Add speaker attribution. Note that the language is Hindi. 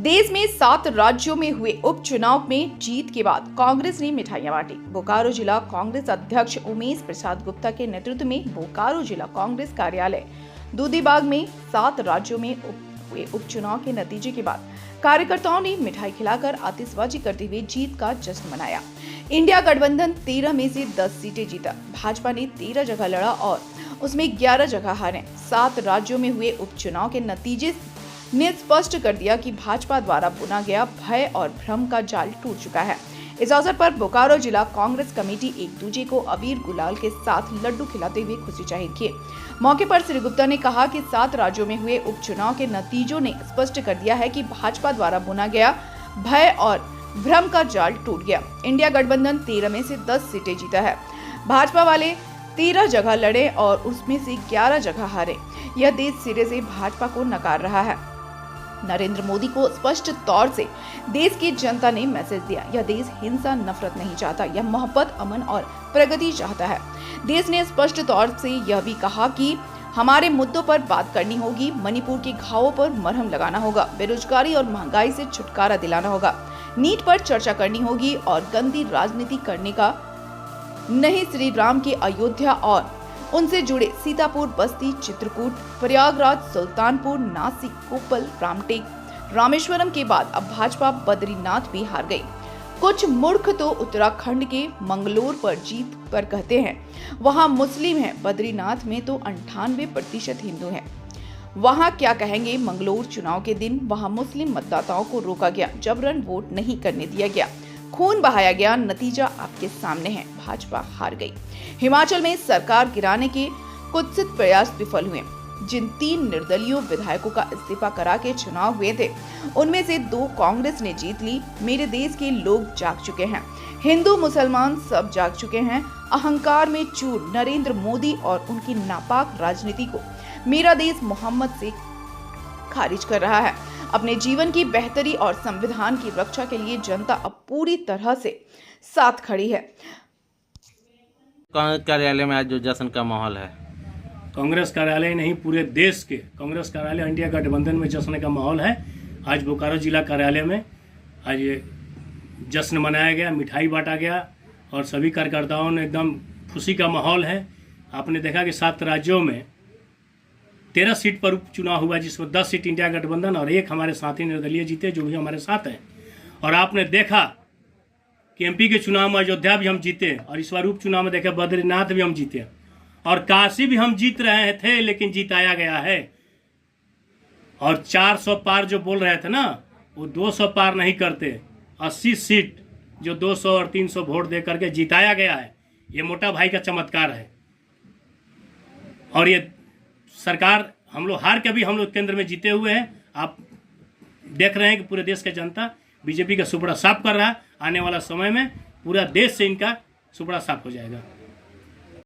Speaker 1: देश में 7 राज्यों में हुए उपचुनाव में जीत के बाद कांग्रेस ने मिठाइयां बांटी। बोकारो जिला कांग्रेस अध्यक्ष उमेश प्रसाद गुप्ता के नेतृत्व में बोकारो जिला कांग्रेस कार्यालय दूधीबाग में 7 राज्यों में हुए उपचुनाव के नतीजे के बाद कार्यकर्ताओं ने मिठाई खिलाकर आतिशबाजी करते हुए जीत का जश्न मनाया। इंडिया गठबंधन 13 में से 10 सीटें जीता। भाजपा ने 13 जगह लड़ा और उसमें 11 जगह हारे। 7 राज्यों में हुए उपचुनाव के नतीजे ने स्पष्ट कर दिया कि भाजपा द्वारा बुना गया भय और भ्रम का जाल टूट चुका है। इस अवसर पर बोकारो जिला कांग्रेस कमेटी एक दूजे को अबीर गुलाल के साथ लड्डू खिलाते हुए खुशी जाहिर किए। मौके पर श्री गुप्ता ने कहा कि 7 राज्यों में हुए उपचुनाव के नतीजों ने स्पष्ट कर दिया है कि भाजपा द्वारा बुना गया भय और भ्रम का जाल टूट गया। इंडिया गठबंधन 13 में से 10 सीटें जीता है। भाजपा वाले 13 जगह लड़े और उसमें से 11 जगह हारे। यह देश सिरे से भाजपा को नकार रहा है। नरेंद्र मोदी को स्पष्ट तौर से देश की जनता ने मैसेज दिया, यह देश हिंसा नफरत नहीं चाहता, यह मोहब्बत अमन और प्रगति चाहता है। देश ने स्पष्ट तौर से यह भी कहा कि हमारे मुद्दों पर बात करनी होगी, मणिपुर के घावों पर मरहम लगाना होगा, बेरोजगारी और महंगाई से छुटकारा दिलाना होगा, नीट पर चर्चा करनी होगी और गंदी राजनीति करने का नहीं। श्री राम के अयोध्या और उनसे जुड़े सीतापुर, बस्ती, चित्रकूट, प्रयागराज, सुल्तानपुर, नासिक, कोप्पल, रामटेक, रामेश्वरम के बाद अब भाजपा बद्रीनाथ भी हार गई। कुछ मूर्ख तो उत्तराखंड के मंगलोर पर जीत पर कहते हैं वहां मुस्लिम है, बद्रीनाथ में तो 98% हिंदू हैं। वहां क्या कहेंगे। मंगलोर चुनाव के दिन वहां मुस्लिम मतदाताओं को रोका गया, जबरन वोट नहीं करने दिया गया, खून बहाया गया। नतीजा आपके सामने है, भाजपा हार गई। हिमाचल में सरकार गिराने के कुत्सित प्रयास विफल हुए। जिन 3 निर्दलीय विधायकों का इस्तीफा करा के चुनाव हुए थे, उनमें से 2 कांग्रेस ने जीत ली। मेरे देश के लोग जाग चुके हैं, हिंदू मुसलमान सब जाग चुके हैं। अहंकार में चूर नरेंद्र मोदी और उनकी नापाक राजनीति को मेरा देश मोहम्मद से खारिज कर रहा है। अपने जीवन की बेहतरी और संविधान की रक्षा के लिए जनता अब पूरी तरह से साथ खड़ी है।
Speaker 2: कांग्रेस कार्यालय में आज जो जश्न का माहौल है,
Speaker 3: कांग्रेस कार्यालय नहीं पूरे देश के कांग्रेस कार्यालय इंडिया गठबंधन में जश्न का माहौल है। आज बोकारो जिला कार्यालय में आज ये जश्न मनाया गया, मिठाई बांटा गया और सभी कार्यकर्ताओं ने एकदम खुशी का माहौल है। आपने देखा कि 7 राज्यों में 13 सीट पर उपचुनाव हुआ, जिसमें 10 सीट इंडिया गठबंधन और 1 हमारे साथी निर्दलीय जीते, जो भी हमारे साथ हैं। और आपने देखा कि एमपी के चुनाव में अयोध्या भी हम जीते और इस बार उपचुनाव में देखे बद्रीनाथ भी हम जीते और काशी भी हम जीत रहे थे, लेकिन जीताया गया है। और 400 पार जो बोल रहे थे ना, वो 200 पार नहीं करते। 80 सीट जो 200 और 300 वोट दे करके जिताया गया है, ये मोटा भाई का चमत्कार है। और ये सरकार हम लोग हार के भी हम लोग केंद्र में जीते हुए हैं। आप देख रहे हैं कि पूरे देश का जनता बीजेपी का सुपड़ा साफ कर रहा है। आने वाला समय में पूरा देश से इनका सुपड़ा साफ हो जाएगा।